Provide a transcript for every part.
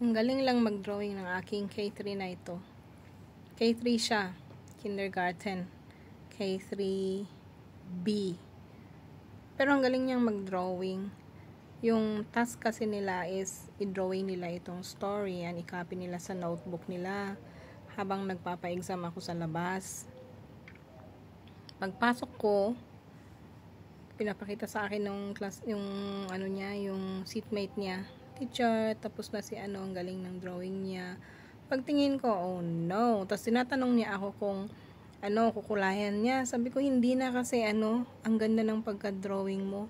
Ang galing lang mag-drawing ng aking K3 na ito. K3 siya, kindergarten. K3B. Pero ang galing niyang mag-drawing. Yung task kasi nila is i-drawing nila itong story and i-copy nila sa notebook nila habang nagpapa-exam ako sa labas. Pagpasok ko, pinapakita sa akin ng class, yung ano niya, yung seatmate niya, teacher, tapos na si ano, ang galing ng drawing niya. Pagtingin ko, oh no. Tapos tinatanong niya ako kung ano, kukulayan niya. Sabi ko, hindi na kasi ano, ang ganda ng pagka-drawing mo.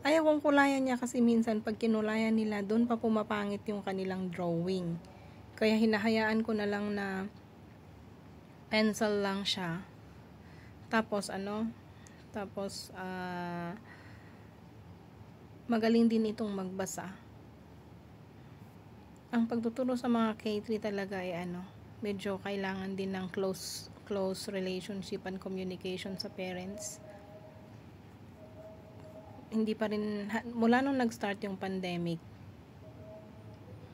Ayaw kong kulayan niya kasi minsan pag kinulayan nila, doon pa pumapangit yung kanilang drawing. Kaya hinahayaan ko na lang na pencil lang siya. Tapos magaling din itong magbasa. Ang pagtuturo sa mga K3 talaga ay medyo kailangan din ng close relationship and communication sa parents. Hindi pa rin, mula nung nag-start yung pandemic,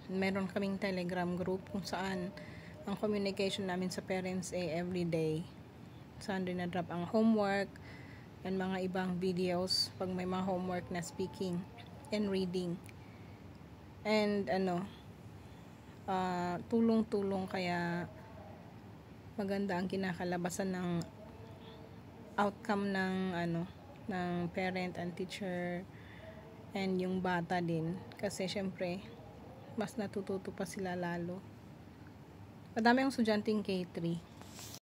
meron kaming Telegram group kung saan ang communication namin sa parents ay everyday. Saan rin na-drop ang homework and mga ibang videos pag may mga homework na speaking and reading. And tulong-tulong, kaya maganda ang kinakalabasan ng outcome ng parent and teacher and yung bata din, kasi syempre mas natututo pa sila lalo. Madami ang estudyanteng K3.